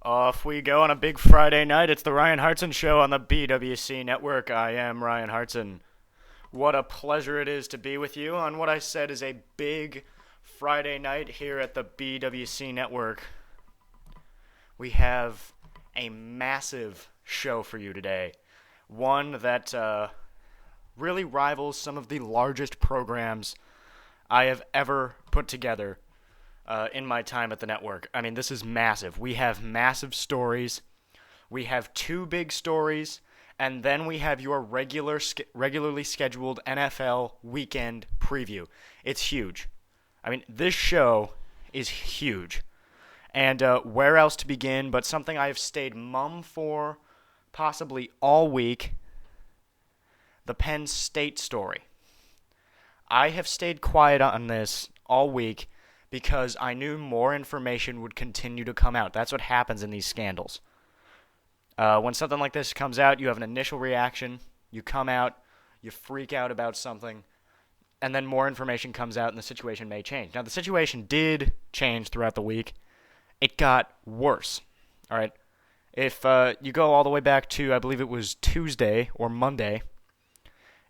Off we go on a big Friday night. It's the Ryan Hartson Show on the BWC Network. I am Ryan Hartson. What a pleasure it is to be with you on what I said is a big Friday night here at the BWC Network. We have a massive show for you today. One that really rivals some of the largest programs I have ever put together in my time at the network. I mean, this is massive. We have massive stories. We have two big stories, and then we have your regularly scheduled NFL weekend preview. It's huge. I mean, this show is huge. And where else to begin but something I have stayed mum for possibly all week, the Penn State story. I have stayed quiet on this all week because I knew more information would continue to come out. That's what happens in these scandals. When something like this comes out, you have an initial reaction, you come out, you freak out about something, and then more information comes out and the situation may change. Now, the situation did change throughout the week. It got worse, all right? If you go all the way back to, I believe it was Tuesday or Monday,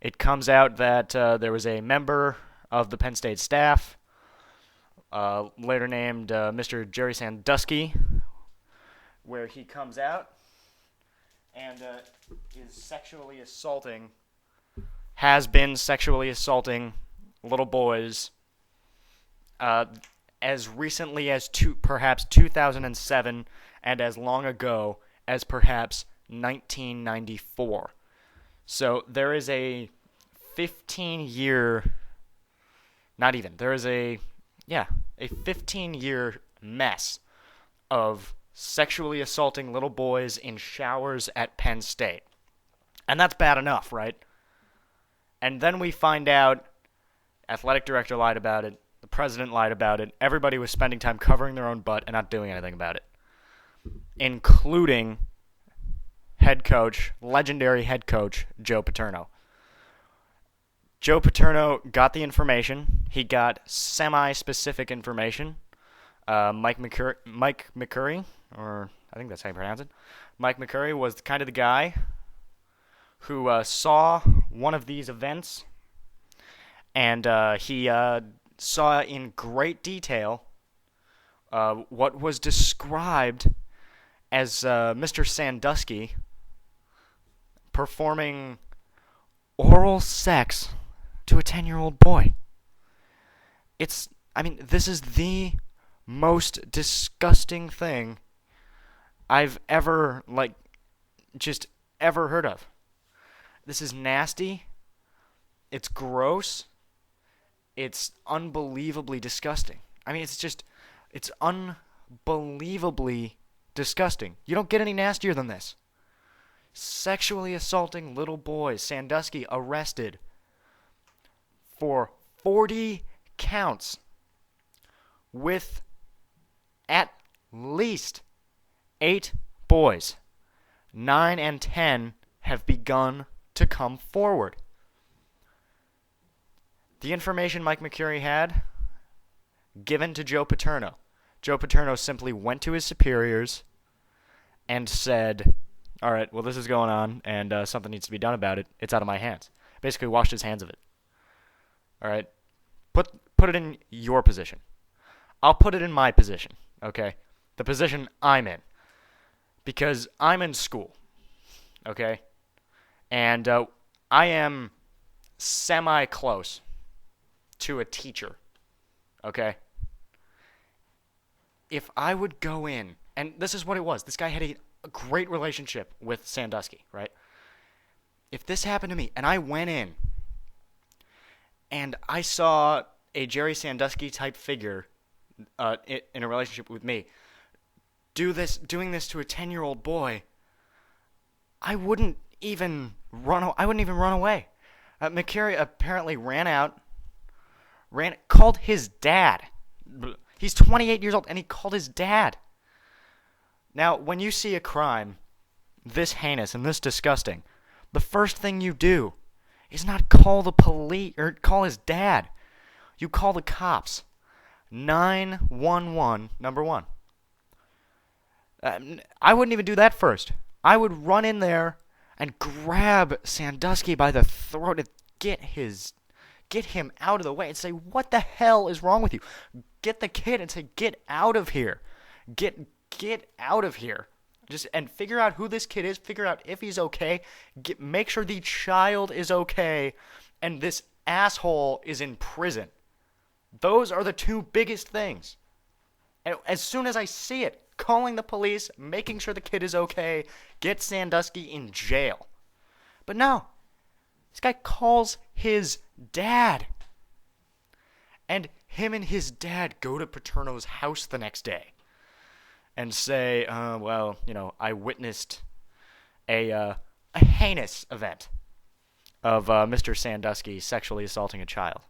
it comes out that there was a member of the Penn State staff, later named Mr. Jerry Sandusky, where he comes out and has been sexually assaulting little boys as recently as perhaps 2007 and as long ago as perhaps 1994. So there is a 15-year, not even, there is a 15-year mess of sexually assaulting little boys in showers at Penn State. And that's bad enough, right? And then we find out athletic director lied about it, the president lied about it, everybody was spending time covering their own butt and not doing anything about it, including legendary head coach, Joe Paterno. Joe Paterno got the information. He got semi-specific information. Mike McCurry, or I think that's how you pronounce it. Mike McCurry was kind of the guy who saw one of these events, and he saw in great detail what was described as Mr. Sandusky performing oral sex to a 10-year-old boy. This is the most disgusting thing I've ever heard of. This is nasty. It's gross. It's unbelievably disgusting. I mean, it's unbelievably disgusting. You don't get any nastier than this. Sexually assaulting little boys. Sandusky arrested for 40 counts with at least 8 boys. 9 and 10 have begun to come forward. The information Mike McCurry had given to Joe Paterno. Joe Paterno simply went to his superiors and said, all right, well, this is going on, and something needs to be done about it. It's out of my hands. Basically washed his hands of it. All right? Put it in your position. I'll put it in my position, okay? The position I'm in. Because I'm in school, okay? And I am semi-close to a teacher, okay? If I would go in, and this is what it was. This guy had a great relationship with Sandusky, right? If this happened to me, and I went in, and I saw a Jerry Sandusky type figure in a relationship with me doing this to a 10-year-old boy, I wouldn't even run away. McCurry apparently called his dad. He's 28 years old, and he called his dad. Now, when you see a crime this heinous and this disgusting, the first thing you do is not call the police or call his dad. You call the cops. 911, number one. I wouldn't even do that first. I would run in there and grab Sandusky by the throat and get him out of the way and say, "What the hell is wrong with you?" Get the kid and say, "Get out of here. Get out of here." And figure out who this kid is, figure out if he's okay, make sure the child is okay, and this asshole is in prison. Those are the two biggest things. And as soon as I see it, calling the police, making sure the kid is okay, get Sandusky in jail. But no, this guy calls his dad. And him and his dad go to Paterno's house the next day and say, I witnessed a heinous event of Mr. Sandusky sexually assaulting a child.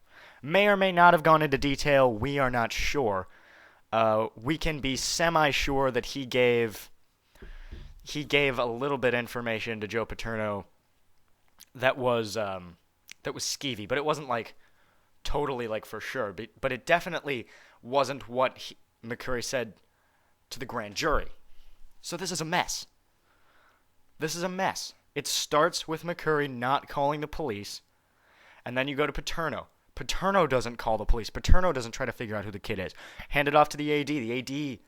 May or may not have gone into detail. We are not sure. We can be semi-sure that he gave a little bit of information to Joe Paterno that was skeevy, but it wasn't like totally like for sure. But it definitely wasn't what McCurry said to the grand jury. So this is a mess. This is a mess. It starts with McCurry not calling the police, and then you go to Paterno. Paterno doesn't call the police. Paterno doesn't try to figure out who the kid is. Hand it off to the AD. The AD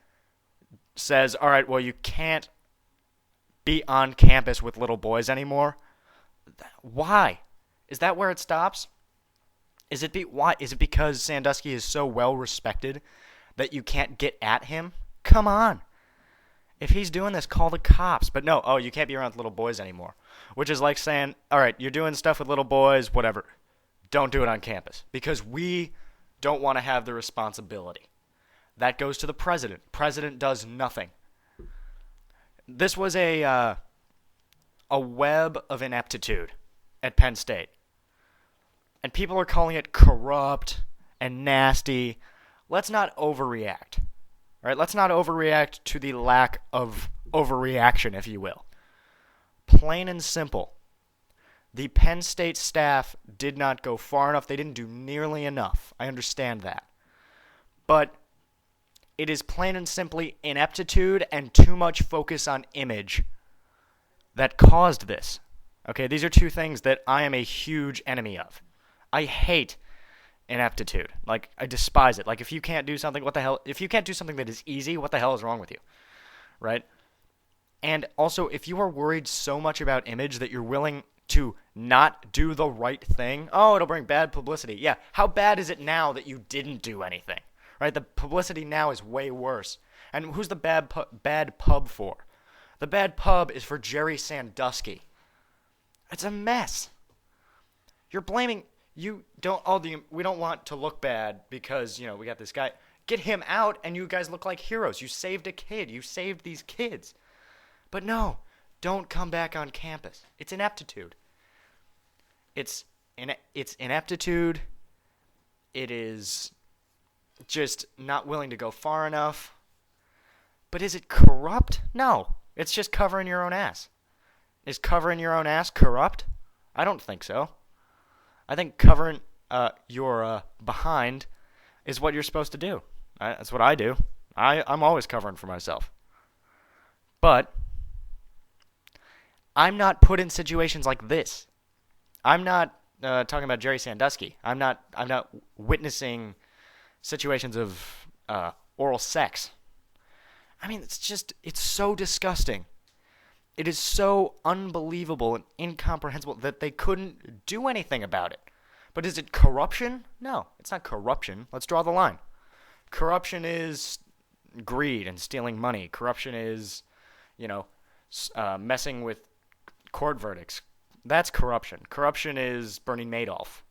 says, all right, well, you can't be on campus with little boys anymore. Why? Is that where it stops? Why? Is it because Sandusky is so well respected that you can't get at him? Come on. If he's doing this, call the cops. But no, you can't be around little boys anymore. Which is like saying, all right, you're doing stuff with little boys, whatever. Don't do it on campus. Because we don't want to have the responsibility. That goes to the president. President does nothing. This was a web of ineptitude at Penn State. And people are calling it corrupt and nasty. Let's not overreact. All right, let's not overreact to the lack of overreaction, if you will. Plain and simple. The Penn State staff did not go far enough. They didn't do nearly enough. I understand that. But it is plain and simply ineptitude and too much focus on image that caused this. Okay, these are two things that I am a huge enemy of. I hate ineptitude. Like, I despise it. Like, if you can't do something, what the hell? If you can't do something that is easy, what the hell is wrong with you? Right? And also, if you are worried so much about image that you're willing to not do the right thing, it'll bring bad publicity. Yeah, how bad is it now that you didn't do anything? Right? The publicity now is way worse. And who's the bad pub for? The bad pub is for Jerry Sandusky. It's a mess. You're blaming... we don't want to look bad because, we got this guy. Get him out and you guys look like heroes. You saved a kid. You saved these kids. But no, don't come back on campus. It's ineptitude. It's ineptitude. It is just not willing to go far enough. But is it corrupt? No. It's just covering your own ass. Is covering your own ass corrupt? I don't think so. I think covering your behind is what you're supposed to do. That's what I do. I'm always covering for myself. But I'm not put in situations like this. I'm not talking about Jerry Sandusky. I'm not witnessing situations of oral sex. I mean, it's so disgusting. It is so unbelievable and incomprehensible that they couldn't do anything about it. But is it corruption? No, it's not corruption. Let's draw the line. Corruption is greed and stealing money. Corruption is, messing with court verdicts. That's corruption. Corruption is Bernie Madoff.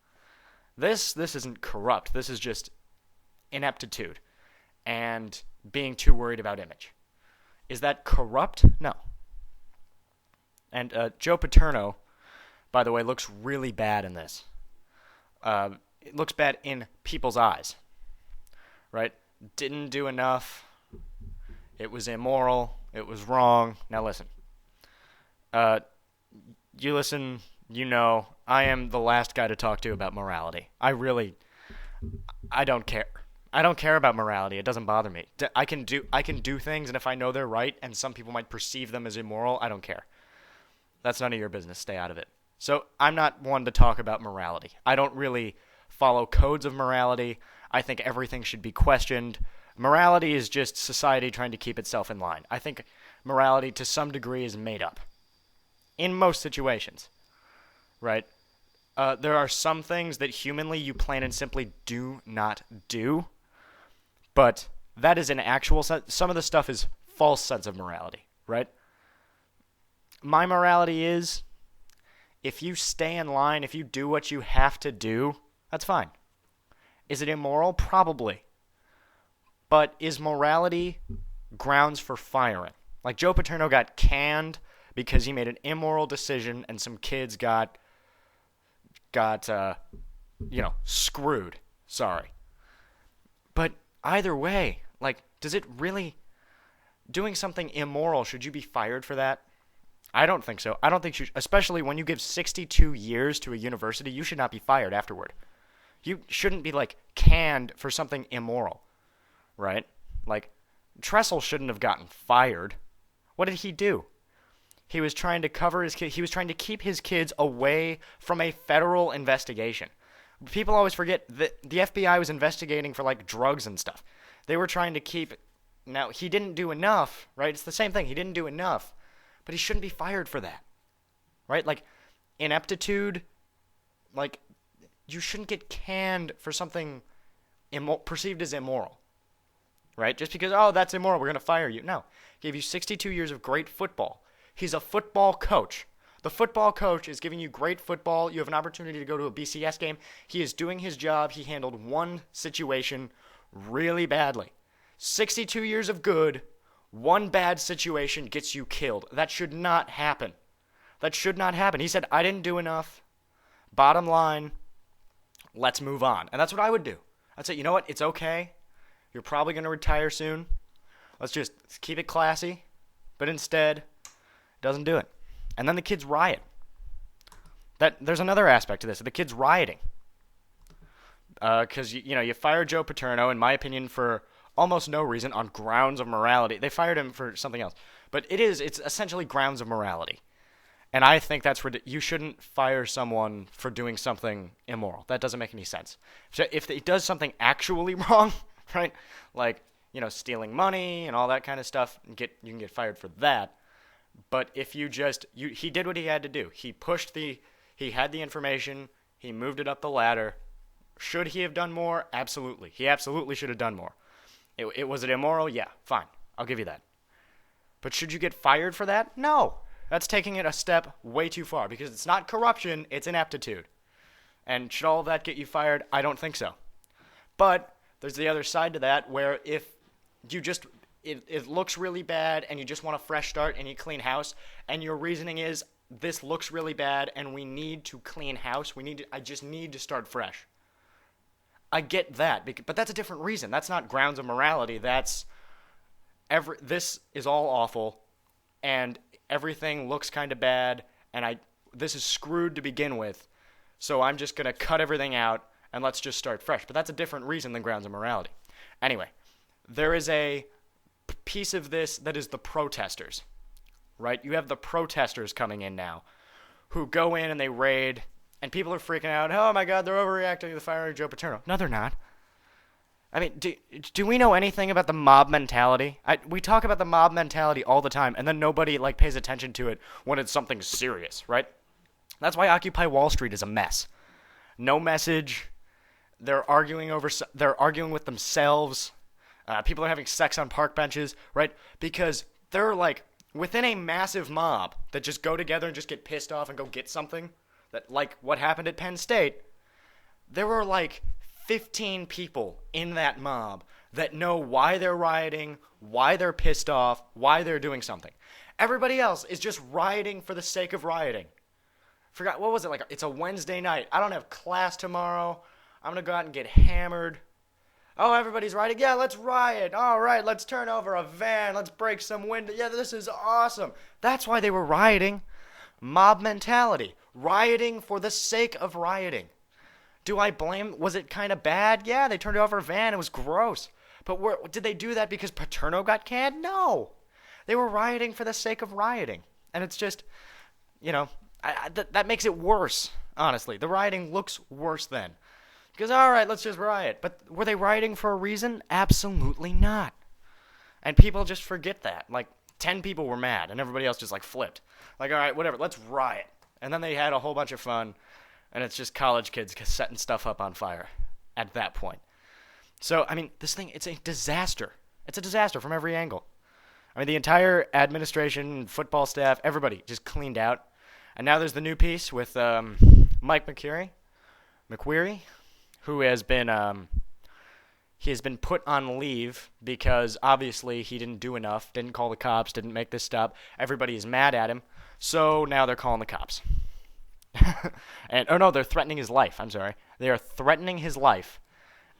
This isn't corrupt. This is just ineptitude and being too worried about image. Is that corrupt? No. And Joe Paterno, by the way, looks really bad in this. It looks bad in people's eyes, right? Didn't do enough. It was immoral. It was wrong. Now listen. You listen, I am the last guy to talk to about morality. I don't care. I don't care about morality. It doesn't bother me. I can do things, and if I know they're right, and some people might perceive them as immoral, I don't care. That's none of your business. Stay out of it. So I'm not one to talk about morality. I don't really follow codes of morality. I think everything should be questioned. Morality is just society trying to keep itself in line. I think morality to some degree is made up in most situations, right? There are some things that humanly you plain and simply do not do, but that is an actual sense. Some of the stuff is false sense of morality, right? My morality is if you stay in line, if you do what you have to do, that's fine. Is it immoral? Probably. But is morality grounds for firing? Like Joe Paterno got canned because he made an immoral decision and some kids got screwed. Sorry. But either way, like, does it really, doing something immoral, should you be fired for that? I don't think so. I don't think you, especially when you give 62 years to a university, you should not be fired afterward. You shouldn't be, like, canned for something immoral, right? Like, Tressel shouldn't have gotten fired. What did he do? He was trying to cover his kid. He was trying to keep his kids away from a federal investigation. People always forget that the FBI was investigating for, like, drugs and stuff. They were trying to keep. Now, he didn't do enough, right? It's the same thing. He didn't do enough, but he shouldn't be fired for that, right? Like, ineptitude, like, you shouldn't get canned for something perceived as immoral, right? Just because, oh, that's immoral, we're going to fire you. No. Gave you 62 years of great football. He's a football coach. The football coach is giving you great football. You have an opportunity to go to a BCS game. He is doing his job. He handled one situation really badly. 62 years of good, one bad situation gets you killed. That should not happen. That should not happen. He said, I didn't do enough. Bottom line, let's move on. And that's what I would do. I'd say, you know what? It's okay. You're probably going to retire soon. Let's just keep it classy. But instead, doesn't do it. And then the kids riot. There's another aspect to this. The kids rioting. Because, you fired Joe Paterno, in my opinion, for almost no reason on grounds of morality. They fired him for something else. But it's essentially grounds of morality. And I think that's you shouldn't fire someone for doing something immoral. That doesn't make any sense. So if he does something actually wrong, right? Like, stealing money and all that kind of stuff, you can get fired for that. But if he did what he had to do. He had the information, he moved it up the ladder. Should he have done more? Absolutely. He absolutely should have done more. Was it immoral? Yeah, fine. I'll give you that. But should you get fired for that? No. That's taking it a step way too far because it's not corruption, it's ineptitude. And should all of that get you fired? I don't think so. But there's the other side to that where if you just it looks really bad and you just want a fresh start and you clean house and your reasoning is this looks really bad and we need to clean house, I just need to start fresh. I get that, but that's a different reason. That's not grounds of morality. This is all awful and everything looks kind of bad and this is screwed to begin with. So I'm just going to cut everything out and let's just start fresh. But that's a different reason than grounds of morality. Anyway, there is a piece of this that is the protesters, right? You have the protesters coming in now who go in and they raid, and people are freaking out. Oh, my God, they're overreacting to the firing of Joe Paterno. No, they're not. I mean, do we know anything about the mob mentality? We talk about the mob mentality all the time, and then nobody pays attention to it when it's something serious, right? That's why Occupy Wall Street is a mess. No message. They're arguing with themselves. People are having sex on park benches, right? Because they're within a massive mob that just go together and just get pissed off and go get something. That what happened at Penn State. There were 15 people in that mob that know why they're rioting, why they're pissed off, why they're doing something. Everybody else is just rioting for the sake of rioting. Forgot, what was it? It's a Wednesday night. I don't have class tomorrow. I'm going to go out and get hammered. Oh, everybody's rioting. Yeah, let's riot. All right, let's turn over a van. Let's break some window. Yeah, this is awesome. That's why they were rioting. Mob mentality. Rioting for the sake of rioting. Do I blame? Was it kind of bad? Yeah, they turned it over a van. It was gross. But did they do that because Paterno got canned? No. They were rioting for the sake of rioting. And it's just, that makes it worse, honestly. The rioting looks worse then. Because, all right, let's just riot. But were they rioting for a reason? Absolutely not. And people just forget that. Like, 10 people were mad, and everybody else just, flipped. Like, all right, whatever, let's riot. And then they had a whole bunch of fun, and it's just college kids setting stuff up on fire at that point. So, this thing, it's a disaster. It's a disaster from every angle. The entire administration, football staff, everybody just cleaned out. And now there's the new piece with Mike McQueary, who has been put on leave because obviously he didn't do enough, didn't call the cops, didn't make this stop. Everybody is mad at him, so now they're calling the cops. They're threatening his life. I'm sorry. They are threatening his life,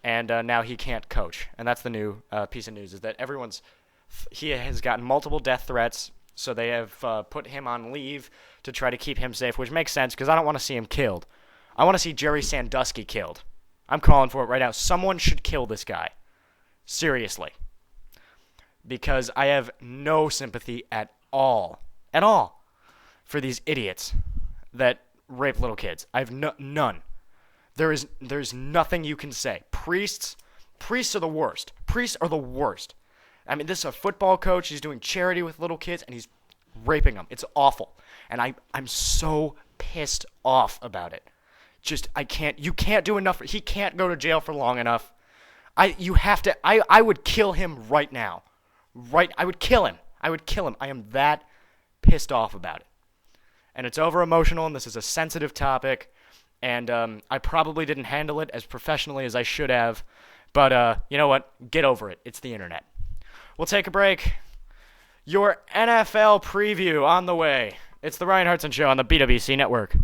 and now he can't coach. And that's the new piece of news, is that he has gotten multiple death threats, so they have put him on leave to try to keep him safe, which makes sense because I don't want to see him killed. I want to see Jerry Sandusky killed. I'm calling for it right now. Someone should kill this guy. Seriously. Because I have no sympathy at all, for these idiots that rape little kids. I have none. There's nothing you can say. Priests are the worst. Priests are the worst. This is a football coach. He's doing charity with little kids, and he's raping them. It's awful. And I'm so pissed off about it. You can't do enough. He can't go to jail for long enough. I would kill him right now. I would kill him. I am that pissed off about it. And it's over emotional, and this is a sensitive topic, and I probably didn't handle it as professionally as I should have, but you know what? Get over it. It's the internet. We'll take a break. Your NFL preview on the way. It's the Ryan Hartson Show on the BWC Network.